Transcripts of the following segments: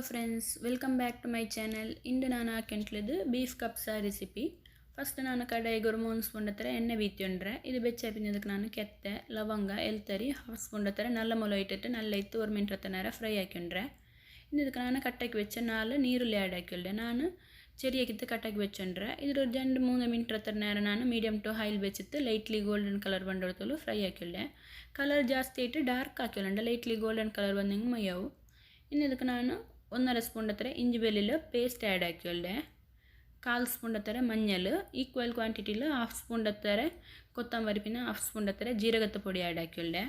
Friends, welcome back to my channel. ಇಂದು ನಾನು ಹಾಕಿಂಟ್ಲದು ಬೀಫ್ ಕಪ್ಸ ರೆಸಿಪಿ. ಫಸ್ಟ್ ನಾನು ಕಡಾಯಿಗೆ ஒரு 3 ಸ್ಪೂನ್ ಹತ್ರ ಎಣ್ಣೆ ಬೀತಿಯೊಂಡ್ರೆ ಇದು ಬೆಚ್ಚಾಪಿನದಕ್ಕೆ ನಾನು ಕೆತ್ತೆ ಲವಂಗ ಎಲ್ತರಿ 1/2 ಸ್ಪೂನ್ ಹತ್ರ ನಲ್ಲ ಮೊಲ ಇಟ್ಟಿಟ್ಟು ನಲ್ಲ ಇತ್ತು 1 ಮಿನಿಟ್ ಹತ್ರ നേരം ಫ್ರೈ ಹಾಕಿಂಡ್ರೆ ಇದಕ್ಕೆ ನಾನು ಕಟ್ಟಾಕಿ വെച്ച 4 ನೀರುಳ್ಳಿ ಆ್ಯಡ್ ಹಾಕಿಳ್ಳೆ. ನಾನು ചെറിയക്കിത്ത് കട്ടാക്കി വെച്ചോണ്ടേ ഇതൊരു 2-3 മിനിറ്റ് ಹತ್ರ നേരം ನಾನು ಮೀಡಿಯಂ ಟು ಹೈಲ್ വെച്ചിട്ട് ಲೈಟ್ಲಿ ಗೋಲ್ಡನ್ ಕಲರ್ ಬಂದೊಳತಲು ಫ್ರೈ ಹಾಕಿಳ್ಳೆ. ಕಲರ್ ಜಾಸ್ತಿ ಇಟ್ಟು ಡಾರ್ಕ್ ಹಾಕಿಳ್ಳೆ, ಲೈಟ್ಲಿ ಗೋಲ್ಡನ್ ಕಲರ್ ಬಂದಂಗೆ ಮೈಯವು. ಇನ್ನು ಇದಕ್ಕೆ ನಾನು 1.5 ಸ್ಪೂನ್ ಹತ್ರ ಇಂಜಿ ಬೆಳ್ಳುಳ್ಳಿ ಪೇಸ್ಟ್ ಆ್ಯಡ್ ಹಾಕಿಳ್ಳೆ. 1/4 ಸ್ಪೂನ್ ಹತ್ರ ಮಂಜಲ್ ಈಕ್ವಲ್ ಕ್ವಾಂಟಿಟಿയിൽ 1/2 ಸ್ಪೂನ್ ಹತ್ರ ಕೊತ್ತಂಬರಿ പിന്നെ 1/2 ಸ್ಪೂನ್ ಹತ್ರ ജീരകത്തെ പൊടി ആഡ് ആക്കിയുള്ളേ.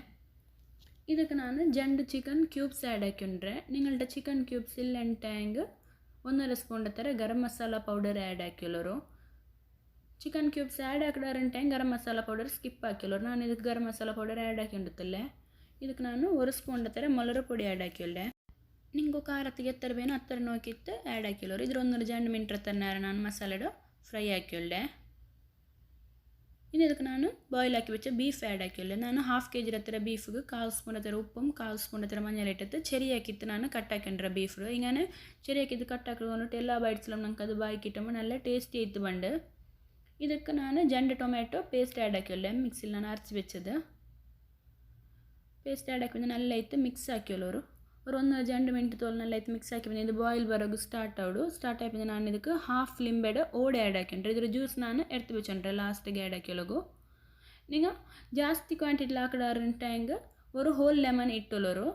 ഇതൊക്കെ ನಾನು ജണ്ട് ചിക്കൻ ക്യൂബ്സ് ആഡ് ആക്കിയുണ്ടേ. നിങ്ങളുടെ ചിക്കൻ ക്യൂബ്സ് ഇല്ലെണ്ടെങ്കിൽ 1.5 ಸ್ಪೂನ್ ಹತ್ರ ಗರಂ ಮಸಾಲ ಪೌಡರ್ ಆ್ಯಡ್ ಹಾಕಿಲ್ಲರು. ಚಿಕನ್ ಕ್ಯೂಬ್ಸ್ ಆ್ಯಡ್ ಹಾಕಿದಾರಂಟೆ ಗರಂ ಮಸಾಲ ಪೌಡರ್ ಸ್ಕಿಪ್ ಹಾಕಿಲ್ಲರು. ನಾನು ಇದಕ್ಕೆ ಗರಂ ಮಸಾಲ ಪೌಡರ್ ಆ್ಯಡ್ ಹಾಕಿಂಡುತ್ತಲ್ಲೇ. ಇದಕ್ಕೆ ನಾನು 1 ಸ್ಪೂನ್ ಹತ್ರ ಮೊಲರ ಪೊಡಿ ಆ್ಯಡ್ ಹಾಕಿಳ್ಳೆ. ನಿಂಗೂ ಖಾರತ್ತಿಗೆ ಎತ್ತರ ಬೇನೋ ಹತ್ತರ ನೋಕಿತ್ತು ಆ್ಯಡ್ ಹಾಕಿಲ್ಲರು. ಇದ್ರ 1-2 ಮಿನಿಟ್ ಹತ್ರ നേരം ನಾನು ಮಸಾಲೆಡು ಫ್ರೈ ಹಾಕಿಳ್ಳೆ. ಇನ್ನು ಇದಕ್ಕೆ ನಾನು ಬಾಯ್ಲ್ ಹಾಕಿ വെച്ച ಬೀಫ್ ಆ್ಯಡ್ ಹಾಕಿಳ್ಳೆ. ನಾನು 1/2 kg ಹತ್ರ ಬೀಫ್ಗೆ 1/4 ಸ್ಪೂನ್ ಹತ್ರ ಉಪ್ಪುം 1/4 ಸ್ಪೂನ್ ಹತ್ರ ಮಂಜಲ್ ಇಟ್ಟಿತ್ತು ಚೆರಿ ಹಾಕಿತ್ತು ನಾನು ಕಟ್ ಹಾಕೊಂಡ್ರೆ ಬೀಫ್ ಇಂಗನೆ ಚೆರಿ ಹಾಕಿದ್ದು ಕಟ್ ಹಾಕಿಕೊಂಡು ಎಲ್ಲ ಬೈಟ್ಸ್ಲೂ ನಂಗೆ ಅದು ಬಾಯಿ ಕಿಟ್ಟಂಬ നല്ല ಟೇಸ್ಟಿ ಇತ್ತು ಬಂಡು. ಇದಕ್ಕೆ ನಾನು ಜಂಡು ಟೊಮ್ಯಾಟೊ ಪೇಸ್ಟ್ ಆ್ಯಡ್ ಹಾಕಿಳ್ಳೆ. ಮಿಕ್ಸಿಲಿ ನಾನು ಅರಚಿ വെച്ചത് ಪೇಸ್ಟ್ ಆ್ಯಡ್ ಹಾಕಿ നല്ല ಇತ್ತು ಮಿಕ್ಸ್ ಹಾಕಿಲ್ಲರು. ഒരു 1-2 ಮಿನಿಟ್ തോൽ നല്ല ಇತ್ತು ಮಿಕ್ಸ್ ಹಾಕಿ ಇದು ಬಾಯ್ಲ್ ಬರೋದು ಸ್ಟಾರ್ಟ್ ಆಗಿ ನಾನು ಇದಕ್ಕೆ 1/2 ಲಿಂಬೆಡೆ ಓಡೆ ಆ್ಯಡ್ ಹಾಕೊಂಡ್ರೆ ಇದ್ರ ಜ್ಯೂಸ್ ನಾನು ಎಡ್ತು വെച്ചോണ്ടേ ಲಾಸ್ಟಿಗೆ ಆ್ಯಡ್ ಹಾಕಿಲಗು. ನೀವು ಜಾಸ್ತಿ ಕ್ವಾಂಟಿಟಿಲಿ ಹಾಕಿದಾರಂಟೆಂಗೆ ഒരു ಹೋಲ್ ಲೆಮನ್ ಇಟ್ಟುಲರು.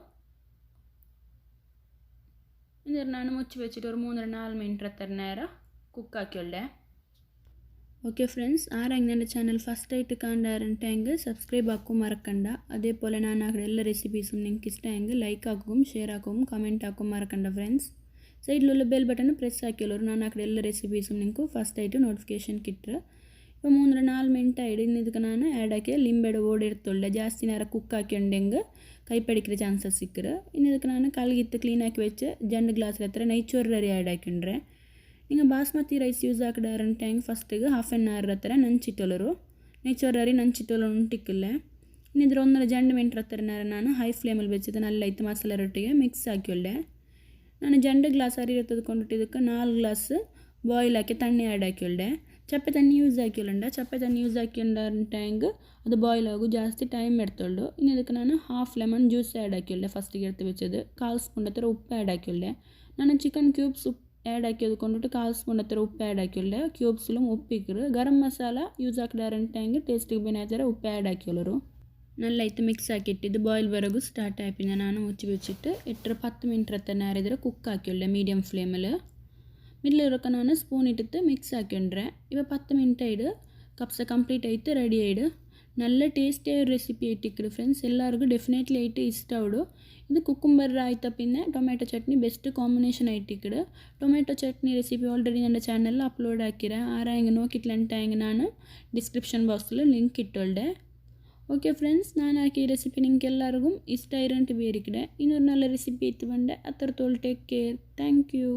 ಇದ್ರ ನಾನು ಮುಚ್ಚಿ വെച്ചിട്ട് ഒരു 3-4 ಮಿನಿಟ್ ಹತ್ರ നേരം കുക്ക് ആക്കിയുള്ളേ. ഓക്കെ ഫ്രണ്ട്സ്, ആരെങ്കിലും എൻ്റെ ചാനൽ ഫസ്റ്റ് ആയിട്ട് കാണാറുണ്ടെങ്കിൽ സബ്സ്ക്രൈബ് ആക്കും മറക്കണ്ട. അതേപോലെ ഞാൻ ആക്കുന്ന എല്ലാ റെസിപ്പീസും നിങ്ങൾക്ക് ഇഷ്ടമെങ്കിൽ ലൈക്ക് ആക്കും ഷെയർ ആക്കും കമൻറ്റ് ആക്കും മറക്കണ്ട ഫ്രണ്ട്സ്. സൈഡിലുള്ള ബെൽ ബട്ടൺ പ്രസ് ആക്കിയുള്ളൂ. ഞാൻ ആക്കുന്ന എല്ലാ റെസിപ്പീസും നിങ്ങൾക്ക് ഫസ്റ്റ് ആയിട്ട് നോട്ടിഫിക്കേഷൻ കിട്ടുക. ഇപ്പോൾ 3-4 ಮಿನಿಟ್ ಆಯಿಡು. ಇನ್ನು ಇದಕ್ಕೆ ನಾನು ಆ್ಯಡ್ ಹಾಕಿ ಲಿಂಬೆಡೆ ಓಡಿ ಇರ್ತೊಳ್ಳೆ. ಜಾಸ್ತಿ നേരം ಕುಕ್ ಹಾಕಿಂಡೆಂಗೆ ಕೈ ಪಡಿக்கிற ಚಾನ್ಸಸ್ ಸಿಕ್ಕರು. ಇನ್ನು ಇದಕ್ಕೆ ನಾನು ಕಲ್ಗಿತ್ತು ಕ್ಲೀನ್ ಹಾಕಿ വെച്ച് 2 ಗ್ಲಾಸ್ ಹತ್ರ ನೈಚೋರರಿ ಆ್ಯಡ್ ಹಾಕಿಂಡ್ರೆ. நீங்கள் பாஸ்மதி ரைஸ் யூஸ் ஆக்கிடாருன்ட்டாங்க ஃபஸ்ட்டுக்கு 1/2 hour ಹತ್ರ ನಂಚಿಟ್ಟೊಲರು. ನೈಚೋರರಿ ನಂಚಿಟ್ಟೊಲು ಉಂಟಿಕ್ಕಿಲ್ಲ. ಇನ್ನು ಇದ್ರ 1-2 ಮಿನಿಟ್ ಹತ್ರ നേരം ನಾನು ಹೈ ಫ್ಲೇಮಲ್ಲಿ വെച്ചിട്ട് നല്ല ಇತ್ತು ಮಸಾಲೆ ರೊಟ್ಟಿಗೆ ಮಿಕ್ಸ್ ಹಾಕಿಳ್ಳೆ. ನಾನು 2 ಗ್ಲಾಸ್ ಅರಿ ತೆಗೆದುಕೊಂಡಿಟ್ಟು ಇದಕ್ಕೆ 4 ಗ್ಲಾಸ್ ಬಾಯ್ಲ್ ಹಾಕಿ ತಣ್ಣಿ ಆ್ಯಡ್ ಹಾಕಿಳ್ಳೆ. ಚಪ್ಪೆ ತಣ್ಣಿ ಯೂಸ್ ಹಾಕಿಲ್ಲಂಡ. ಚಪ್ಪೆ ತಣ್ಣಿ ಯೂಸ್ ಹಾಕಿಂಡಂಟಾಂಗ್ ಅದು ಬಾಯ್ಲ್ ಆಗು ಜಾಸ್ತಿ ಟೈಮ್ ಎಡ್ತೊಳ್ಳು. ಇನ್ನು ಇದಕ್ಕೆ ನಾನು 1/2 ಲೆಮನ್ ಜ್ಯೂಸ್ ಆ್ಯಡ್ ಹಾಕಿಳ್ಳೆ. ಫಸ್ಟಿಗೆ ಎಡ್ತು വെച്ചത് 1/4 ಸ್ಪೂನ್ ಹತ್ರ ಉಪ್ಪು ಆ್ಯಡ್ ಹಾಕಿಳ್ಳೆ. ನಾನು ಚಿಕನ್ ಕ್ಯೂಬ್ಸ್ ಆ್ಯಡ್ ಹಾಕಿದ್ಕೊಂಡಿಟ್ಟು 1/4 ಸ್ಪೂನ್ ಹತ್ರ ಉಪ್ಪು ಆ್ಯಡ್ ಹಾಕಿಳ್ಳೆ. ಕ್ಯೂಬ್ಸ್ലും ಉಪ್ಪಿಕ್ಕರು. ಗರಂ ಮಸಾಲ ಯೂಸ್ ಹಾಕಿದಾರಂಟೆಂಗೆ ಟೇಸ್ಟಿಗೆ ಬೇನಾಚಾರ ಉಪ್ಪು ಆ್ಯಡ್ ಹಾಕಿಲ್ಲರು. നല്ല ಇತ್ತು ಮಿಕ್ಸ್ ಹಾಕಿಟ್ಟಿದ್ದು ಬಾಯ್ಲ್ ಬರೋಗು ಸ್ಟಾರ್ಟ್ ಆಯ್ಪಿಂದ ನಾನು ಮುಚ್ಚಿ വെച്ചിട്ട് 10 ಮಿನಿಟ್ ಹತ್ರ നേരം ಇದ್ರೆ ಕುಕ್ ಹಾಕಿಳ್ಳೆ ಮೀಡಿಯಂ ಫ್ಲೇಮಲ್ಲಿ. ಮಿಡ್ಲಿರೋಕೆ ನಾನು ಸ್ಪೂನ್ ಇಟ್ಟಿತ್ತು ಮಿಕ್ಸ್ ಹಾಕೊಂಡ್ರೆ ಇವಾಗ 10 ಮಿನಿಟ್ ಆಯಿಡು ಕಪ್ಸ ಕಂಪ್ಲೀಟ್ ಆಯಿತು ರೆಡಿ ಆಯಿಡು. നല്ല ടേസ്റ്റിയായ ഒരു റെസിപ്പി ആയിട്ടിരിക്കും ഫ്രണ്ട്സ്. എല്ലാവർക്കും ഡെഫിനറ്റ്ലി ആയിട്ട് ഇഷ്ടമാവും. ഇത് കുക്കുംബർ ആയിത്ത പിന്നെ ടൊമാറ്റോ ചട്നി ബെസ്റ്റ് കോമ്പിനേഷൻ ആയിട്ടിരിക്കും. ടൊമാറ്റോ ചട്നി റെസിപ്പി ഓൾറെഡി എൻ്റെ ചാനലിൽ അപ്ലോഡ് ആക്കിയത്. ആരെങ്കിലും നോക്കിയിട്ടില്ലെങ്കിൽ ഞാൻ ഡിസ്ക്രിപ്ഷൻ ബോക്സിൽ ലിങ്ക് ഇട്ടുള്ളേ. ഓക്കെ ഫ്രണ്ട്സ്, ನಾನು ಹಾಕಿ ರೆಸಿಪಿ നിങ്ങൾക്ക് എല്ലാവർക്കും ഇഷ്ടമായിട്ട് വിചാരിക്കട്ടെ. ಇನ್ನೊಂದು നല്ല ರೆಸಿಪಿ ಇತ್ತು ಬಂದೆ. ಅത്രത്തോളം ಟೇಕ್ ಕೇರ್. Thank you.